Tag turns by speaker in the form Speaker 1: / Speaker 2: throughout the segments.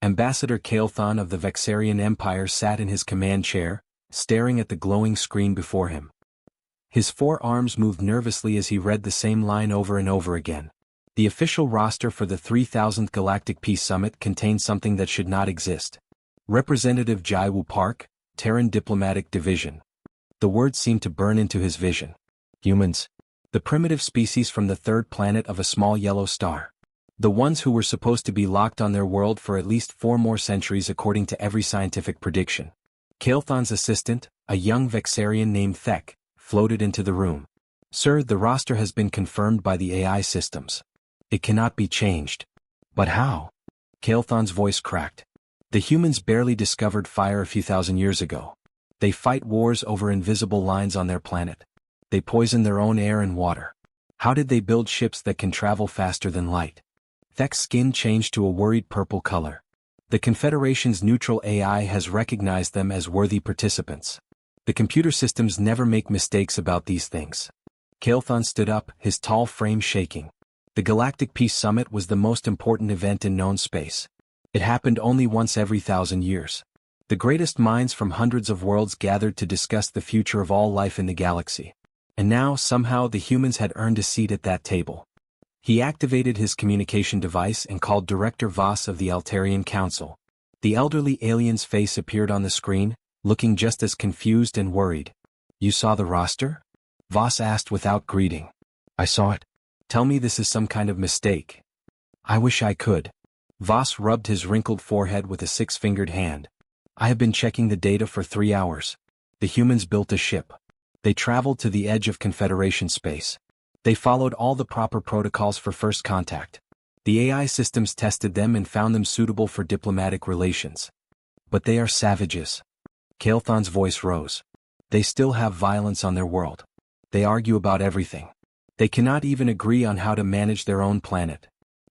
Speaker 1: Ambassador Kael'thon of the Vexarian Empire sat in his command chair, staring at the glowing screen before him. His forearms moved nervously as he read the same line over and over again. The official roster for the 3000th Galactic Peace Summit contained something that should not exist. Representative Jaiwu Park, Terran Diplomatic Division. The words seemed to burn into his vision. Humans. The primitive species from the third planet of a small yellow star. The ones who were supposed to be locked on their world for at least 4 more centuries according to every scientific prediction. Kael'thon's assistant, a young Vexarian named Thek, floated into the room. Sir, the roster has been confirmed by the AI systems. It cannot be changed. But how? Kael'thon's voice cracked. The humans barely discovered fire a few thousand years ago. They fight wars over invisible lines on their planet. They poison their own air and water. How did they build ships that can travel faster than light? Thek's skin changed to a worried purple color. The Confederation's neutral AI has recognized them as worthy participants. The computer systems never make mistakes about these things. Kael'thon stood up, his tall frame shaking. The Galactic Peace Summit was the most important event in known space. It happened only once every 1,000 years. The greatest minds from hundreds of worlds gathered to discuss the future of all life in the galaxy. And now, somehow, the humans had earned a seat at that table. He activated his communication device and called Director Voss of the Altarian Council. The elderly alien's face appeared on the screen, looking just as confused and worried. You saw the roster? Voss asked without greeting. I saw it. Tell me this is some kind of mistake. I wish I could. Voss rubbed his wrinkled forehead with a 6-fingered hand. I have been checking the data for 3 hours. The humans built a ship. They traveled to the edge of Confederation space. They followed all the proper protocols for first contact. The AI systems tested them and found them suitable for diplomatic relations. But they are savages. Kael'thon's voice rose. They still have violence on their world. They argue about everything. They cannot even agree on how to manage their own planet.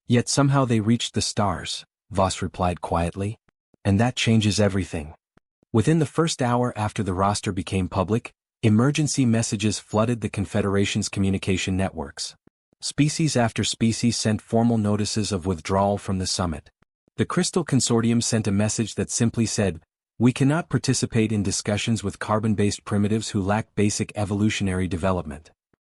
Speaker 1: Yet somehow they reached the stars, Voss replied quietly. And that changes everything. Within the first hour after the roster became public, emergency messages flooded the Confederation's communication networks. Species after species sent formal notices of withdrawal from the summit. The Crystal Consortium sent a message that simply said, "We cannot participate in discussions with carbon-based primitives who lack basic evolutionary development."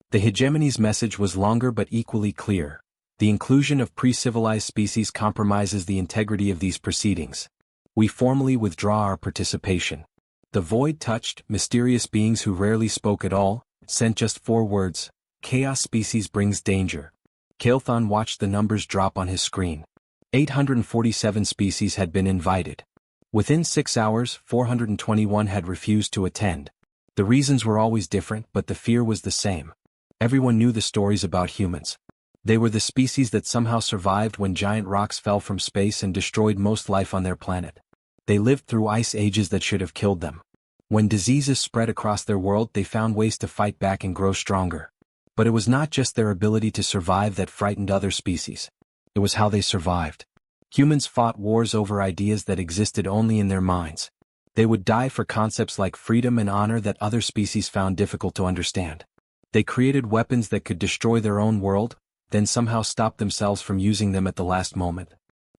Speaker 1: The Hegemony's message was longer but equally clear. The inclusion of pre-civilized species compromises the integrity of these proceedings. We formally withdraw our participation. The void-touched, mysterious beings who rarely spoke at all, sent just 4 words, Chaos species brings danger. Kael'thon watched the numbers drop on his screen. 847 species had been invited. Within 6 hours, 421 had refused to attend. The reasons were always different, but the fear was the same. Everyone knew the stories about humans. They were the species that somehow survived when giant rocks fell from space and destroyed most life on their planet. They lived through ice ages that should have killed them. When diseases spread across their world, they found ways to fight back and grow stronger. But it was not just their ability to survive that frightened other species. It was how they survived. Humans fought wars over ideas that existed only in their minds. They would die for concepts like freedom and honor that other species found difficult to understand. They created weapons that could destroy their own world, then somehow stop themselves from using them at the last moment.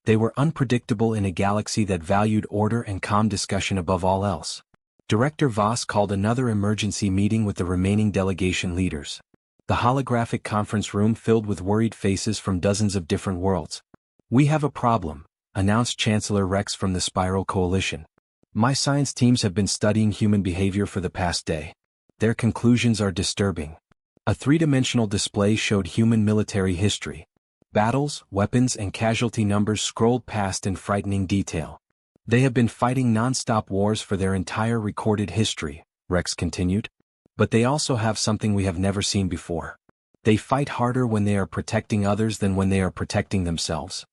Speaker 1: They were unpredictable in a galaxy that valued order and calm discussion above all else. Director Voss called another emergency meeting with the remaining delegation leaders. The holographic conference room filled with worried faces from dozens of different worlds. We have a problem, announced Chancellor Rex from the Spiral Coalition. My science teams have been studying human behavior for the past day. Their conclusions are disturbing. A 3-dimensional display showed human military history. Battles, weapons, and casualty numbers scrolled past in frightening detail. They have been fighting non-stop wars for their entire recorded history, Rex continued. But they also have something we have never seen before. They fight harder when they are protecting others than when they are protecting themselves.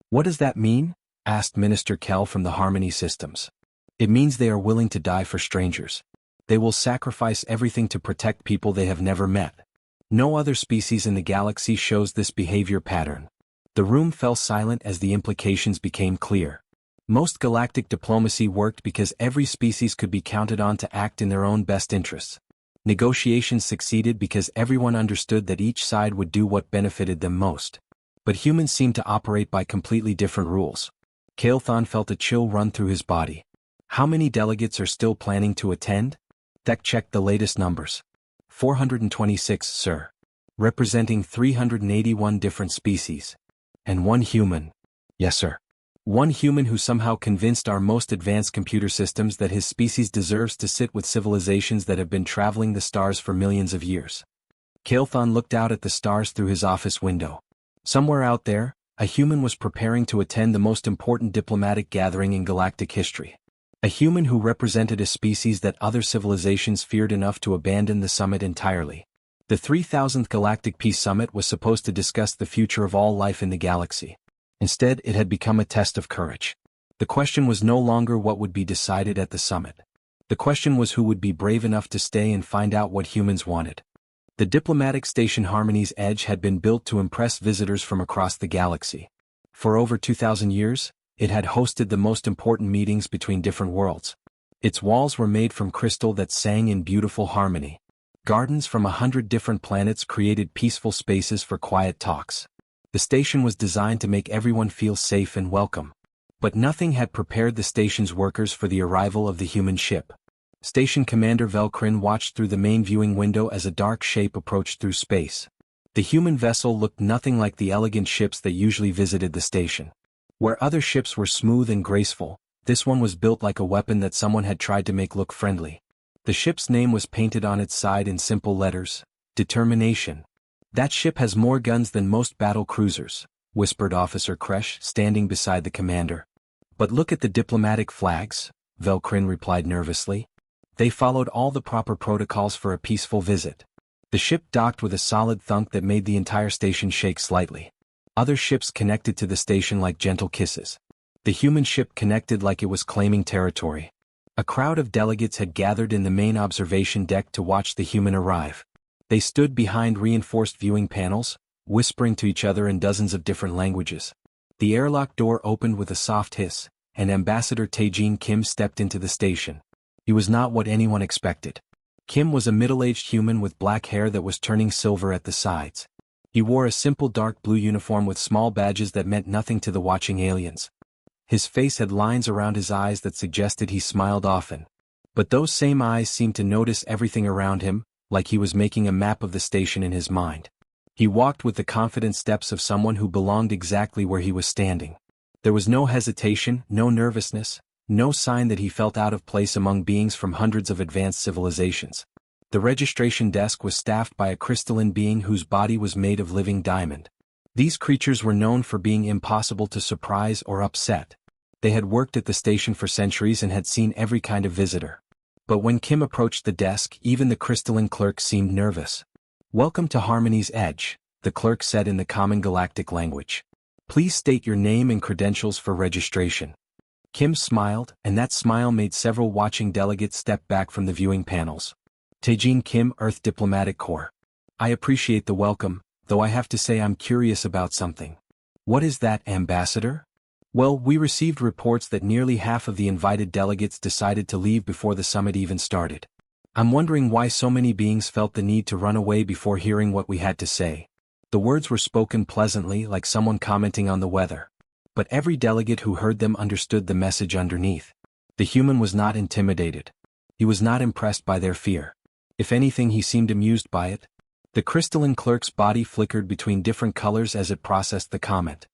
Speaker 1: What does that mean? Asked Minister Kell from the Harmony Systems. It means they are willing to die for strangers. They will sacrifice everything to protect people they have never met. No other species in the galaxy shows this behavior pattern. The room fell silent as the implications became clear. Most galactic diplomacy worked because every species could be counted on to act in their own best interests. Negotiations succeeded because everyone understood that each side would do what benefited them most. But humans seemed to operate by completely different rules. Kael'thon felt a chill run through his body. How many delegates are still planning to attend? Thek checked the latest numbers. 426, sir. Representing 381 different species. And one human. Yes, sir. One human who somehow convinced our most advanced computer systems that his species deserves to sit with civilizations that have been traveling the stars for millions of years. Kael'thon looked out at the stars through his office window. Somewhere out there, a human was preparing to attend the most important diplomatic gathering in galactic history. A human who represented a species that other civilizations feared enough to abandon the summit entirely. The 3000th Galactic Peace Summit was supposed to discuss the future of all life in the galaxy. Instead, it had become a test of courage. The question was no longer what would be decided at the summit. The question was who would be brave enough to stay and find out what humans wanted. The diplomatic station Harmony's Edge had been built to impress visitors from across the galaxy. For over 2,000 years, it had hosted the most important meetings between different worlds. Its walls were made from crystal that sang in beautiful harmony. Gardens from 100 different planets created peaceful spaces for quiet talks. The station was designed to make everyone feel safe and welcome. But nothing had prepared the station's workers for the arrival of the human ship. Station Commander Velcrin watched through the main viewing window as a dark shape approached through space. The human vessel looked nothing like the elegant ships that usually visited the station. Where other ships were smooth and graceful, this one was built like a weapon that someone had tried to make look friendly. The ship's name was painted on its side in simple letters: Determination. That ship has more guns than most battle cruisers, whispered Officer Kresh, standing beside the commander. But look at the diplomatic flags, Velcrin replied nervously. They followed all the proper protocols for a peaceful visit. The ship docked with a solid thunk that made the entire station shake slightly. Other ships connected to the station like gentle kisses. The human ship connected like it was claiming territory. A crowd of delegates had gathered in the main observation deck to watch the human arrive. They stood behind reinforced viewing panels, whispering to each other in dozens of different languages. The airlock door opened with a soft hiss, and Ambassador Taejin Kim stepped into the station. He was not what anyone expected. Kim was a middle-aged human with black hair that was turning silver at the sides. He wore a simple dark blue uniform with small badges that meant nothing to the watching aliens. His face had lines around his eyes that suggested he smiled often. But those same eyes seemed to notice everything around him, like he was making a map of the station in his mind. He walked with the confident steps of someone who belonged exactly where he was standing. There was no hesitation, no nervousness, no sign that he felt out of place among beings from hundreds of advanced civilizations. The registration desk was staffed by a crystalline being whose body was made of living diamond. These creatures were known for being impossible to surprise or upset. They had worked at the station for centuries and had seen every kind of visitor. But when Kim approached the desk, even the crystalline clerk seemed nervous. "Welcome to Harmony's Edge," the clerk said in the common galactic language. "Please state your name and credentials for registration." Kim smiled, and that smile made several watching delegates step back from the viewing panels. Taejin Kim, Earth Diplomatic Corps. "I appreciate the welcome, though I have to say I'm curious about something." "What is that, Ambassador?" "Well, we received reports that nearly half of the invited delegates decided to leave before the summit even started. I'm wondering why so many beings felt the need to run away before hearing what we had to say." The words were spoken pleasantly, like someone commenting on the weather. But every delegate who heard them understood the message underneath. The human was not intimidated. He was not impressed by their fear. If anything, he seemed amused by it. The crystalline clerk's body flickered between different colors as it processed the comment.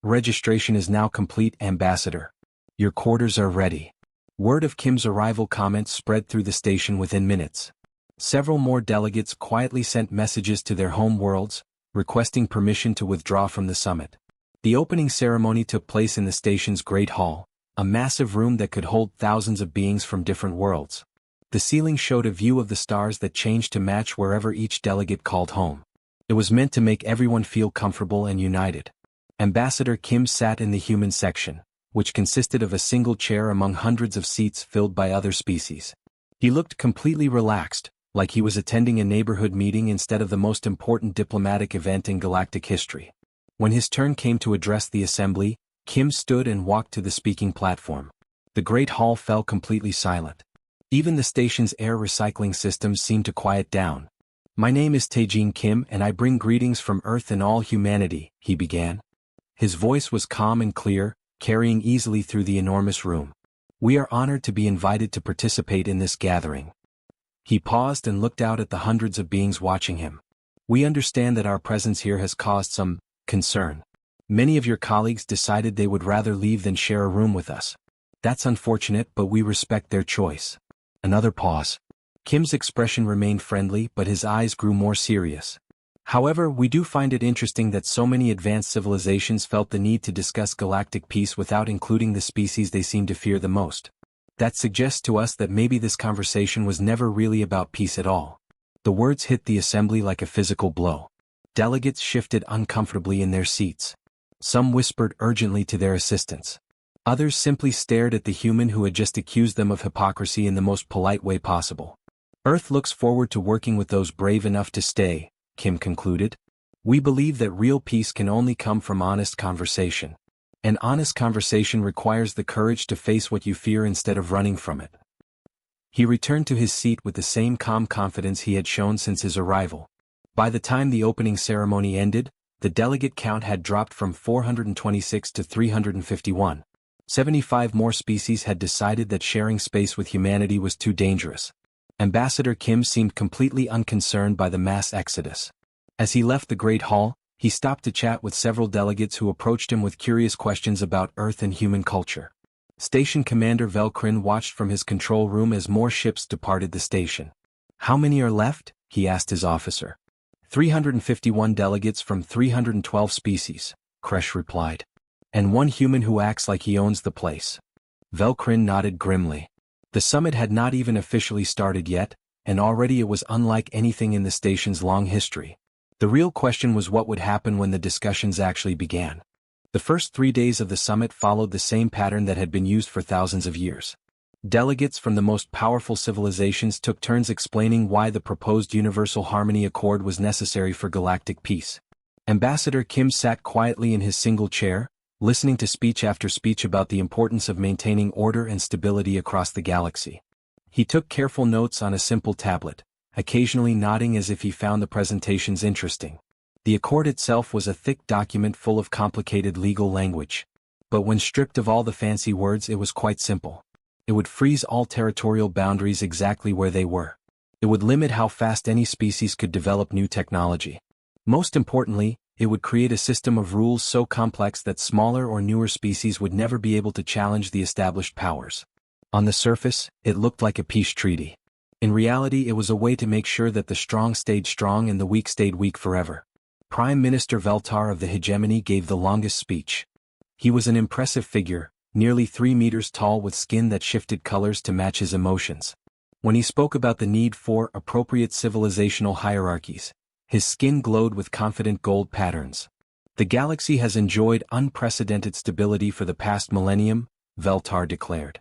Speaker 1: Registration is now complete, Ambassador. Your quarters are ready." Word of Kim's arrival comment spread through the station within minutes. Several more delegates quietly sent messages to their home worlds, requesting permission to withdraw from the summit. The opening ceremony took place in the station's Great Hall, a massive room that could hold thousands of beings from different worlds. The ceiling showed a view of the stars that changed to match wherever each delegate called home. It was meant to make everyone feel comfortable and united. Ambassador Kim sat in the human section, which consisted of a single chair among hundreds of seats filled by other species. He looked completely relaxed, like he was attending a neighborhood meeting instead of the most important diplomatic event in galactic history. When his turn came to address the assembly, Kim stood and walked to the speaking platform. The great hall fell completely silent. Even the station's air recycling system seemed to quiet down. "My name is Taejin Kim and I bring greetings from Earth and all humanity," he began. His voice was calm and clear, carrying easily through the enormous room. "We are honored to be invited to participate in this gathering." He paused and looked out at the hundreds of beings watching him. "We understand that our presence here has caused some concern. Many of your colleagues decided they would rather leave than share a room with us. That's unfortunate, but we respect their choice." Another pause. Kim's expression remained friendly, but his eyes grew more serious. "However, we do find it interesting that so many advanced civilizations felt the need to discuss galactic peace without including the species they seem to fear the most. That suggests to us that maybe this conversation was never really about peace at all." The words hit the assembly like a physical blow. Delegates shifted uncomfortably in their seats. Some whispered urgently to their assistants. Others simply stared at the human who had just accused them of hypocrisy in the most polite way possible. "Earth looks forward to working with those brave enough to stay," Kim concluded. "We believe that real peace can only come from honest conversation. An honest conversation requires the courage to face what you fear instead of running from it." He returned to his seat with the same calm confidence he had shown since his arrival. By the time the opening ceremony ended, the delegate count had dropped from 426 to 351. 75 more species had decided that sharing space with humanity was too dangerous. Ambassador Kim seemed completely unconcerned by the mass exodus. As he left the Great Hall, he stopped to chat with several delegates who approached him with curious questions about Earth and human culture. Station Commander Velkrin watched from his control room as more ships departed the station. "How many are left?" he asked his officer. 351 delegates from 312 species, Kresh replied. "And one human who acts like he owns the place." Velkrin nodded grimly. The summit had not even officially started yet, and already it was unlike anything in the station's long history. The real question was what would happen when the discussions actually began. The first 3 days of the summit followed the same pattern that had been used for thousands of years. Delegates from the most powerful civilizations took turns explaining why the proposed Universal Harmony Accord was necessary for galactic peace. Ambassador Kim sat quietly in his single chair, listening to speech after speech about the importance of maintaining order and stability across the galaxy. He took careful notes on a simple tablet, occasionally nodding as if he found the presentations interesting. The accord itself was a thick document full of complicated legal language. But when stripped of all the fancy words, it was quite simple. It would freeze all territorial boundaries exactly where they were. It would limit how fast any species could develop new technology. Most importantly, it would create a system of rules so complex that smaller or newer species would never be able to challenge the established powers. On the surface, it looked like a peace treaty. In reality, it was a way to make sure that the strong stayed strong and the weak stayed weak forever. Prime Minister Veltar of the hegemony gave the longest speech. He was an impressive figure, nearly 3 meters tall with skin that shifted colors to match his emotions. When he spoke about the need for appropriate civilizational hierarchies, his skin glowed with confident gold patterns. "The galaxy has enjoyed unprecedented stability for the past millennium," Veltar declared.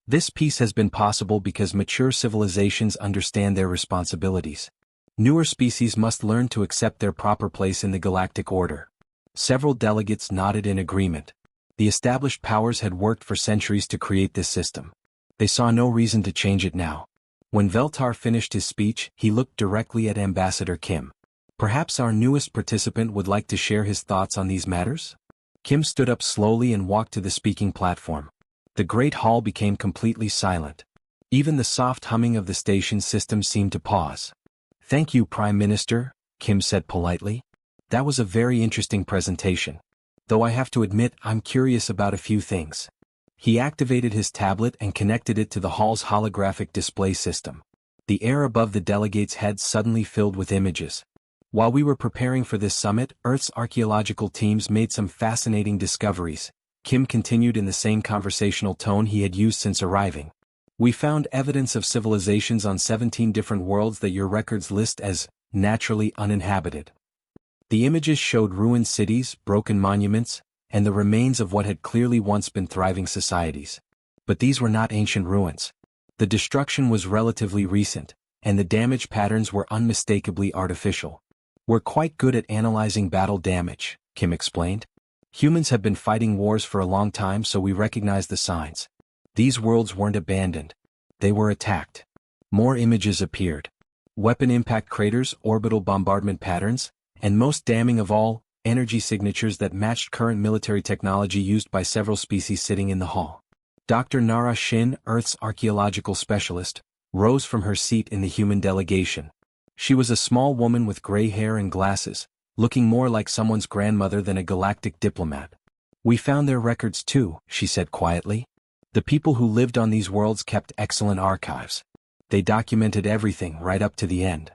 Speaker 1: "This peace has been possible because mature civilizations understand their responsibilities. Newer species must learn to accept their proper place in the galactic order." Several delegates nodded in agreement. The established powers had worked for centuries to create this system. They saw no reason to change it now. When Veltar finished his speech, he looked directly at Ambassador Kim. "Perhaps our newest participant would like to share his thoughts on these matters?" Kim stood up slowly and walked to the speaking platform. The great hall became completely silent. Even the soft humming of the station system seemed to pause. "Thank you, Prime Minister," Kim said politely. "That was a very interesting presentation. Though I have to admit I'm curious about a few things." He activated his tablet and connected it to the hall's holographic display system. The air above the delegates' heads suddenly filled with images. "While we were preparing for this summit, Earth's archaeological teams made some fascinating discoveries," Kim continued in the same conversational tone he had used since arriving. "We found evidence of civilizations on 17 different worlds that your records list as naturally uninhabited. The images showed ruined cities, broken monuments, and the remains of what had clearly once been thriving societies. But these were not ancient ruins. The destruction was relatively recent, and the damage patterns were unmistakably artificial. We're quite good at analyzing battle damage," Kim explained. "Humans have been fighting wars for a long time, so we recognize the signs. These worlds weren't abandoned. They were attacked." More images appeared. Weapon impact craters, orbital bombardment patterns, and most damning of all, energy signatures that matched current military technology used by several species sitting in the hall. Dr. Narration, Earth's archaeological specialist, rose from her seat in the human delegation. She was a small woman with gray hair and glasses, looking more like someone's grandmother than a galactic diplomat. "We found their records too," she said quietly. "The people who lived on these worlds kept excellent archives. They documented everything right up to the end."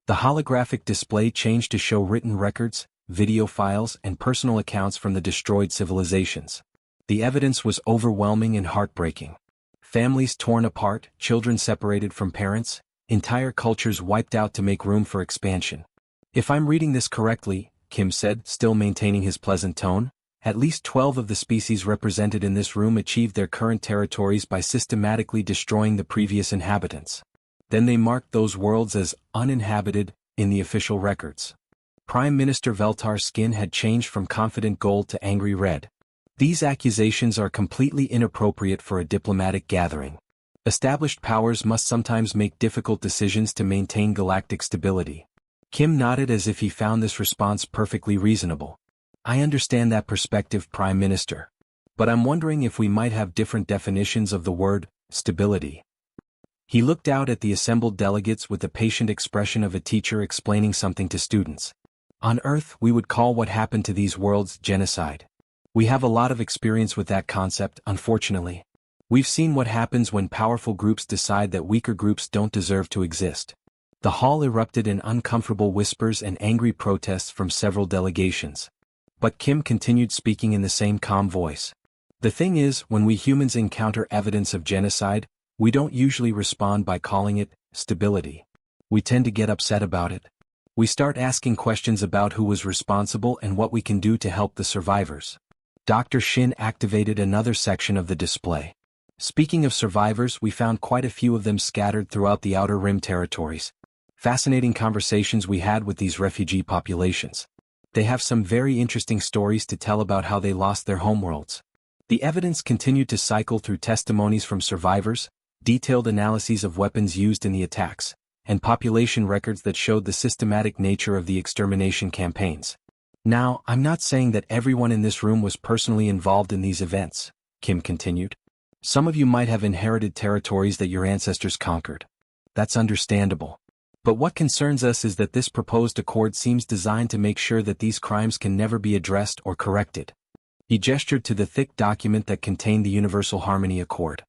Speaker 1: The holographic display changed to show written records, video files, and personal accounts from the destroyed civilizations. The evidence was overwhelming and heartbreaking. Families torn apart, children separated from parents, entire cultures wiped out to make room for expansion. "If I'm reading this correctly," Kim said, still maintaining his pleasant tone, "at least 12 of the species represented in this room achieved their current territories by systematically destroying the previous inhabitants. Then they marked those worlds as uninhabited in the official records." Prime Minister Veltar's skin had changed from confident gold to angry red. "These accusations are completely inappropriate for a diplomatic gathering. Established powers must sometimes make difficult decisions to maintain galactic stability." Kim nodded as if he found this response perfectly reasonable. "I understand that perspective, Prime Minister. But I'm wondering if we might have different definitions of the word, stability." He looked out at the assembled delegates with the patient expression of a teacher explaining something to students. "On Earth, we would call what happened to these worlds genocide. We have a lot of experience with that concept, unfortunately. We've seen what happens when powerful groups decide that weaker groups don't deserve to exist." The hall erupted in uncomfortable whispers and angry protests from several delegations. But Kim continued speaking in the same calm voice. "The thing is, when we humans encounter evidence of genocide, we don't usually respond by calling it stability. We tend to get upset about it. We start asking questions about who was responsible and what we can do to help the survivors." Dr. Shin activated another section of the display. "Speaking of survivors, we found quite a few of them scattered throughout the Outer Rim territories. Fascinating conversations we had with these refugee populations. They have some very interesting stories to tell about how they lost their homeworlds." The evidence continued to cycle through testimonies from survivors, detailed analyses of weapons used in the attacks, and population records that showed the systematic nature of the extermination campaigns. "Now, I'm not saying that everyone in this room was personally involved in these events," Kim continued. "Some of you might have inherited territories that your ancestors conquered. That's understandable. But what concerns us is that this proposed accord seems designed to make sure that these crimes can never be addressed or corrected." He gestured to the thick document that contained the Universal Harmony Accord.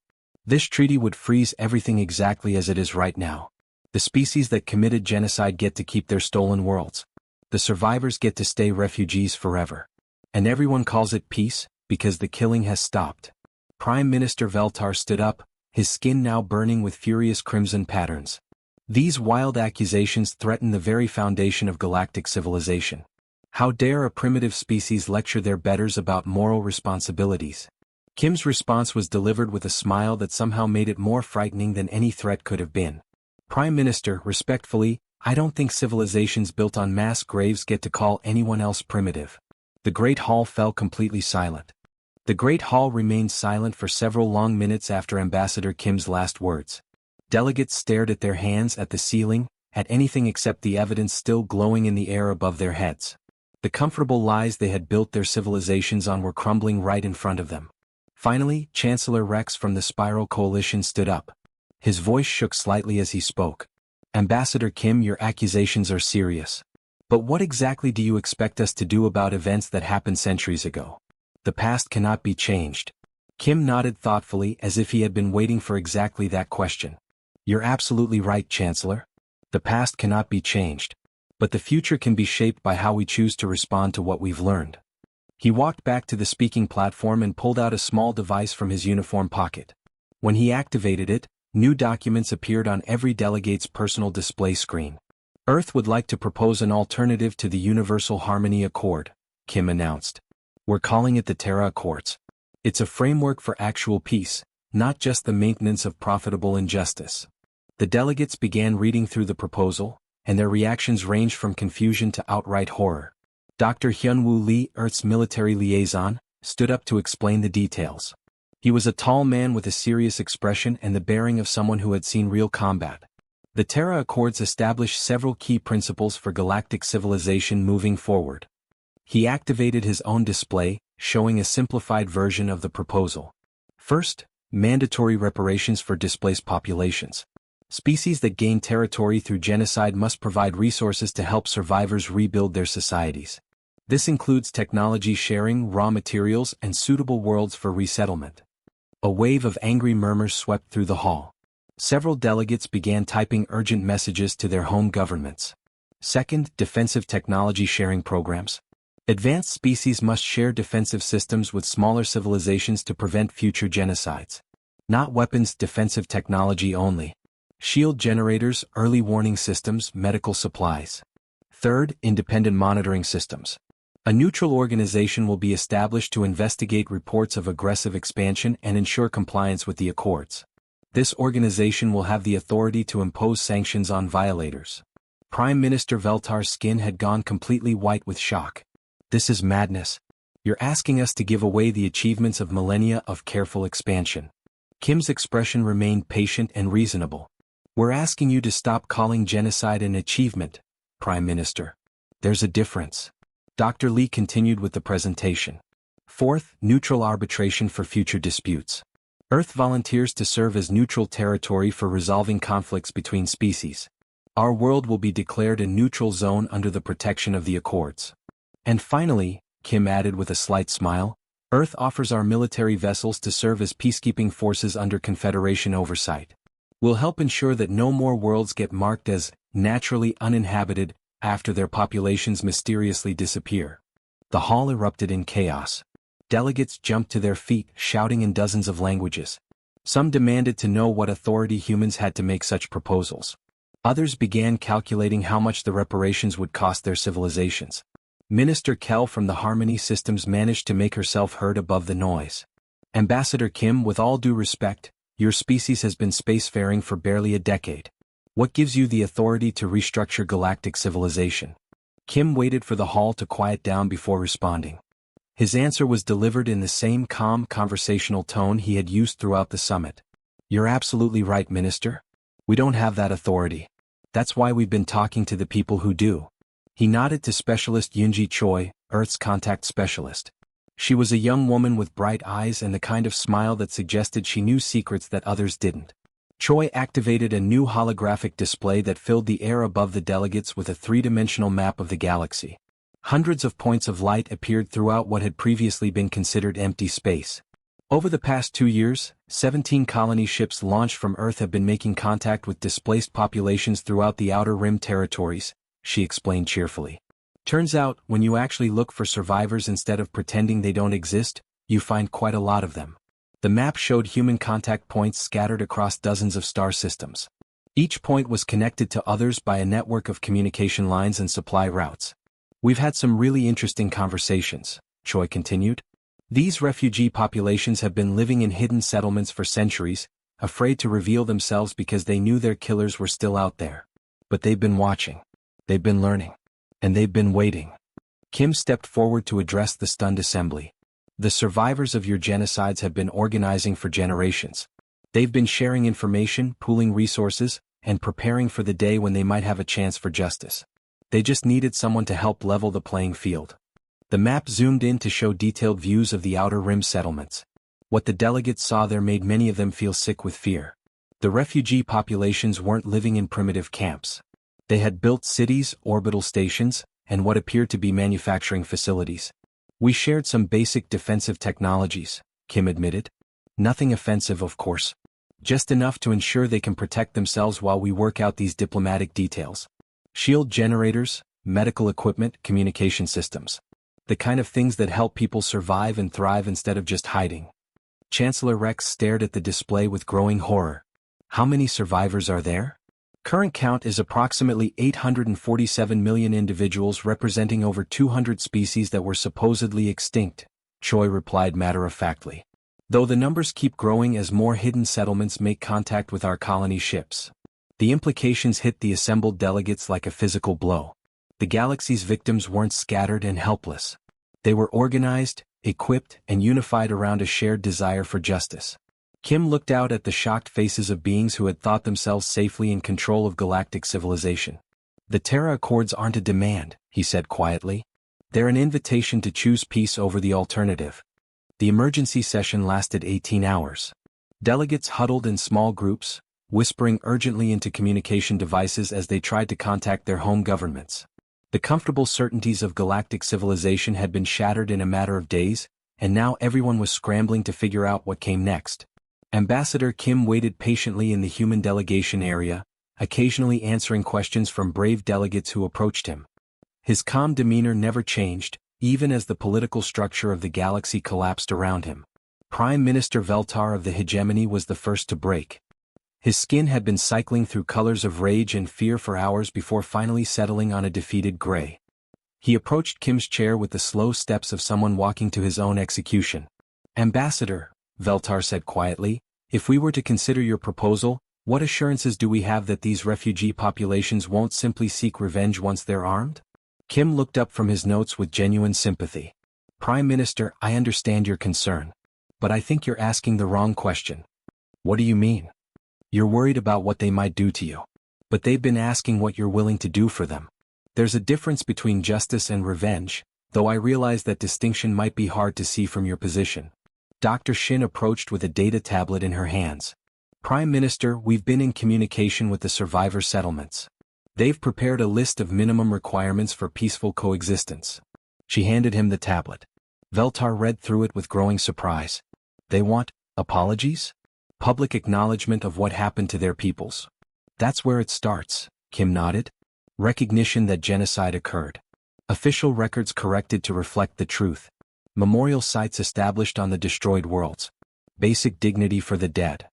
Speaker 1: "This treaty would freeze everything exactly as it is right now. The species that committed genocide get to keep their stolen worlds. The survivors get to stay refugees forever. And everyone calls it peace, because the killing has stopped." Prime Minister Veltar stood up, his skin now burning with furious crimson patterns. "These wild accusations threaten the very foundation of galactic civilization. How dare a primitive species lecture their betters about moral responsibilities?" Kim's response was delivered with a smile that somehow made it more frightening than any threat could have been. "Prime Minister, respectfully, I don't think civilizations built on mass graves get to call anyone else primitive." The Great Hall fell completely silent. The Great Hall remained silent for several long minutes after Ambassador Kim's last words. Delegates stared at their hands, at the ceiling, at anything except the evidence still glowing in the air above their heads. The comfortable lies they had built their civilizations on were crumbling right in front of them. Finally, Chancellor Rex from the Spiral Coalition stood up. His voice shook slightly as he spoke. "Ambassador Kim, your accusations are serious. But what exactly do you expect us to do about events that happened centuries ago? The past cannot be changed." Kim nodded thoughtfully as if he had been waiting for exactly that question. "You're absolutely right, Chancellor. The past cannot be changed. But the future can be shaped by how we choose to respond to what we've learned." He walked back to the speaking platform and pulled out a small device from his uniform pocket. When he activated it, new documents appeared on every delegate's personal display screen. "Earth would like to propose an alternative to the Universal Harmony Accord," Kim announced. "We're calling it the Terra Accords. It's a framework for actual peace, not just the maintenance of profitable injustice." The delegates began reading through the proposal, and their reactions ranged from confusion to outright horror. Dr. Hyunwoo Lee, Earth's military liaison, stood up to explain the details. He was a tall man with a serious expression and the bearing of someone who had seen real combat. The Terra Accords established several key principles for galactic civilization moving forward. He activated his own display, showing a simplified version of the proposal. First, mandatory reparations for displaced populations. Species that gain territory through genocide must provide resources to help survivors rebuild their societies. This includes technology sharing, raw materials, and suitable worlds for resettlement. A wave of angry murmurs swept through the hall. Several delegates began typing urgent messages to their home governments. Second, defensive technology sharing programs. Advanced species must share defensive systems with smaller civilizations to prevent future genocides. Not weapons, defensive technology only. Shield generators, early warning systems, medical supplies. Third, independent monitoring systems. A neutral organization will be established to investigate reports of aggressive expansion and ensure compliance with the Accords. This organization will have the authority to impose sanctions on violators. Prime Minister Veltar's skin had gone completely white with shock. This is madness. You're asking us to give away the achievements of millennia of careful expansion. Kim's expression remained patient and reasonable. We're asking you to stop calling genocide an achievement, Prime Minister. There's a difference. Dr. Lee continued with the presentation. Fourth, neutral arbitration for future disputes. Earth volunteers to serve as neutral territory for resolving conflicts between species. Our world will be declared a neutral zone under the protection of the Accords. And finally, Kim added with a slight smile, Earth offers our military vessels to serve as peacekeeping forces under Confederation oversight. We'll help ensure that no more worlds get marked as naturally uninhabited after their populations mysteriously disappear. The hall erupted in chaos. Delegates jumped to their feet, shouting in dozens of languages. Some demanded to know what authority humans had to make such proposals. Others began calculating how much the reparations would cost their civilizations. Minister Kell from the Harmony Systems managed to make herself heard above the noise. Ambassador Kim, with all due respect, your species has been spacefaring for barely a decade. What gives you the authority to restructure galactic civilization? Kim waited for the hall to quiet down before responding. His answer was delivered in the same calm conversational tone he had used throughout the summit. You're absolutely right, Minister. We don't have that authority. That's why we've been talking to the people who do. He nodded to Specialist Yunji Choi, Earth's contact specialist. She was a young woman with bright eyes and the kind of smile that suggested she knew secrets that others didn't. Choi activated a new holographic display that filled the air above the delegates with a three-dimensional map of the galaxy. Hundreds of points of light appeared throughout what had previously been considered empty space. Over the past 2 years, 17 colony ships launched from Earth have been making contact with displaced populations throughout the Outer Rim territories, she explained cheerfully. Turns out, when you actually look for survivors instead of pretending they don't exist, you find quite a lot of them. The map showed human contact points scattered across dozens of star systems. Each point was connected to others by a network of communication lines and supply routes. We've had some really interesting conversations, Choi continued. These refugee populations have been living in hidden settlements for centuries, afraid to reveal themselves because they knew their killers were still out there. But they've been watching. They've been learning. And they've been waiting. Kim stepped forward to address the stunned assembly. The survivors of your genocides have been organizing for generations. They've been sharing information, pooling resources, and preparing for the day when they might have a chance for justice. They just needed someone to help level the playing field. The map zoomed in to show detailed views of the Outer Rim settlements. What the delegates saw there made many of them feel sick with fear. The refugee populations weren't living in primitive camps. They had built cities, orbital stations, and what appeared to be manufacturing facilities. We shared some basic defensive technologies, Kim admitted. Nothing offensive, of course. Just enough to ensure they can protect themselves while we work out these diplomatic details. Shield generators, medical equipment, communication systems. The kind of things that help people survive and thrive instead of just hiding. Chancellor Rex stared at the display with growing horror. How many survivors are there? Current count is approximately 847 million individuals representing over 200 species that were supposedly extinct, Choi replied matter-of-factly. Though the numbers keep growing as more hidden settlements make contact with our colony ships. The implications hit the assembled delegates like a physical blow. The galaxy's victims weren't scattered and helpless. They were organized, equipped, and unified around a shared desire for justice. Kim looked out at the shocked faces of beings who had thought themselves safely in control of galactic civilization. The Terra Accords aren't a demand, he said quietly. They're an invitation to choose peace over the alternative. The emergency session lasted 18 hours. Delegates huddled in small groups, whispering urgently into communication devices as they tried to contact their home governments. The comfortable certainties of galactic civilization had been shattered in a matter of days, and now everyone was scrambling to figure out what came next. Ambassador Kim waited patiently in the human delegation area, occasionally answering questions from brave delegates who approached him. His calm demeanor never changed, even as the political structure of the galaxy collapsed around him. Prime Minister Veltar of the hegemony was the first to break. His skin had been cycling through colors of rage and fear for hours before finally settling on a defeated gray. He approached Kim's chair with the slow steps of someone walking to his own execution. "Ambassador," Veltar said quietly, "if we were to consider your proposal, what assurances do we have that these refugee populations won't simply seek revenge once they're armed?" Kim looked up from his notes with genuine sympathy. "Prime Minister, I understand your concern. But I think you're asking the wrong question." "What do you mean?" "You're worried about what they might do to you. But they've been asking what you're willing to do for them. There's a difference between justice and revenge, though I realize that distinction might be hard to see from your position." Dr. Shin approached with a data tablet in her hands. "Prime Minister, we've been in communication with the survivor settlements. They've prepared a list of minimum requirements for peaceful coexistence." She handed him the tablet. Veltar read through it with growing surprise. "They want apologies? Public acknowledgement of what happened to their peoples." "That's where it starts," Kim nodded. "Recognition that genocide occurred. Official records corrected to reflect the truth. Memorial sites established on the destroyed worlds. Basic dignity for the dead.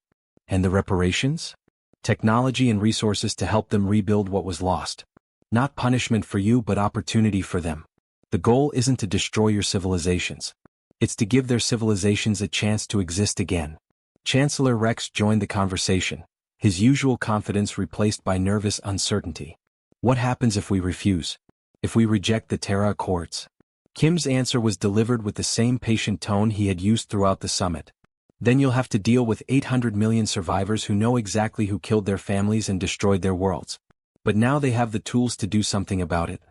Speaker 1: And the reparations? Technology and resources to help them rebuild what was lost. Not punishment for you but opportunity for them. The goal isn't to destroy your civilizations. It's to give their civilizations a chance to exist again." Chancellor Rex joined the conversation, his usual confidence replaced by nervous uncertainty. "What happens if we refuse? If we reject the Terra Accords?" Kim's answer was delivered with the same patient tone he had used throughout the summit. "Then you'll have to deal with 800 million survivors who know exactly who killed their families and destroyed their worlds. But now they have the tools to do something about it."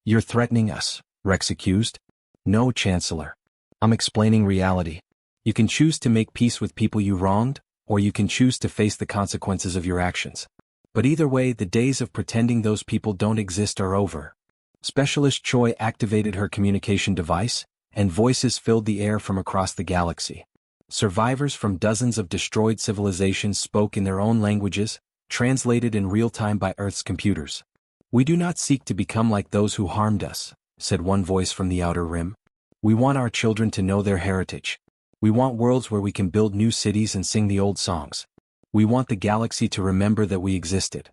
Speaker 1: "You're threatening us," Rex accused. "No, Chancellor. I'm explaining reality. You can choose to make peace with people you wronged, or you can choose to face the consequences of your actions. But either way, the days of pretending those people don't exist are over." Specialist Choi activated her communication device, and voices filled the air from across the galaxy. Survivors from dozens of destroyed civilizations spoke in their own languages, translated in real time by Earth's computers. "We do not seek to become like those who harmed us," said one voice from the Outer Rim. "We want our children to know their heritage. We want worlds where we can build new cities and sing the old songs. We want the galaxy to remember that we existed."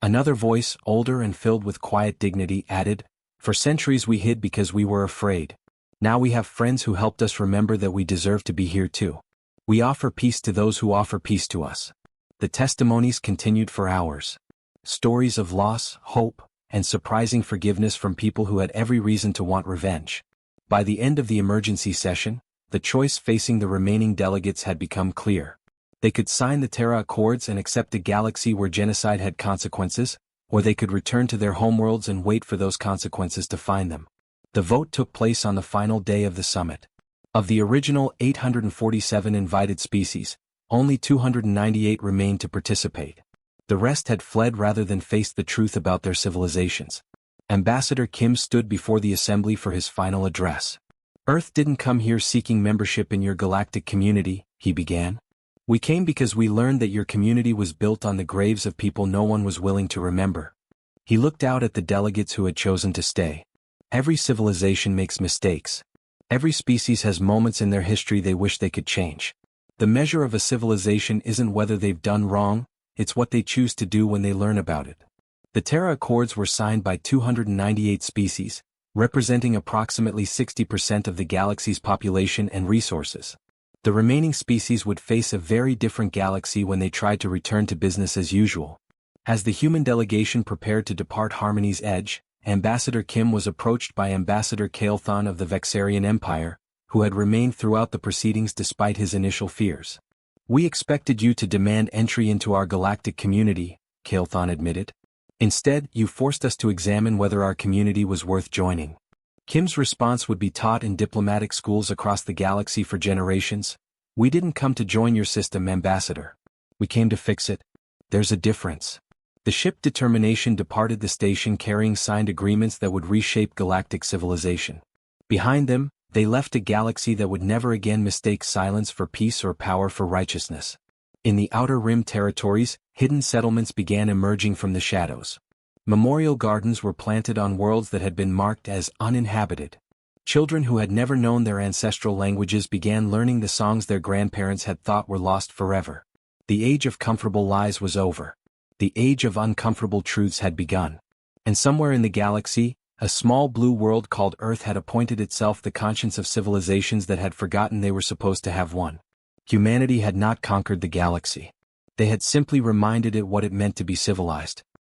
Speaker 1: Another voice, older and filled with quiet dignity, added, "For centuries we hid because we were afraid. Now we have friends who helped us remember that we deserve to be here too. We offer peace to those who offer peace to us." The testimonies continued for hours. Stories of loss, hope, and surprising forgiveness from people who had every reason to want revenge. By the end of the emergency session, the choice facing the remaining delegates had become clear. They could sign the Terra Accords and accept a galaxy where genocide had consequences, or they could return to their homeworlds and wait for those consequences to find them. The vote took place on the final day of the summit. Of the original 847 invited species, only 298 remained to participate. The rest had fled rather than faced the truth about their civilizations. Ambassador Kim stood before the assembly for his final address. "Earth didn't come here seeking membership in your galactic community," he began. "We came because we learned that your community was built on the graves of people no one was willing to remember." He looked out at the delegates who had chosen to stay. "Every civilization makes mistakes. Every species has moments in their history they wish they could change. The measure of a civilization isn't whether they've done wrong, it's what they choose to do when they learn about it." The Terra Accords were signed by 298 species, representing approximately 60% of the galaxy's population and resources. The remaining species would face a very different galaxy when they tried to return to business as usual. As the human delegation prepared to depart Harmony's Edge, Ambassador Kim was approached by Ambassador Kael'thon of the Vexarian Empire, who had remained throughout the proceedings despite his initial fears. "We expected you to demand entry into our galactic community," Kael'thon admitted. "Instead, you forced us to examine whether our community was worth joining." Kim's response would be taught in diplomatic schools across the galaxy for generations. "We didn't come to join your system, Ambassador. We came to fix it. There's a difference." The ship Determination departed the station carrying signed agreements that would reshape galactic civilization. Behind them, they left a galaxy that would never again mistake silence for peace or power for righteousness. In the Outer Rim territories, hidden settlements began emerging from the shadows. Memorial gardens were planted on worlds that had been marked as uninhabited. Children who had never known their ancestral languages began learning the songs their grandparents had thought were lost forever. The age of comfortable lies was over. The age of uncomfortable truths had begun. And somewhere in the galaxy, a small blue world called Earth had appointed itself the conscience of civilizations that had forgotten they were supposed to have one. Humanity had not conquered the galaxy. They had simply reminded it what it meant to be civilized.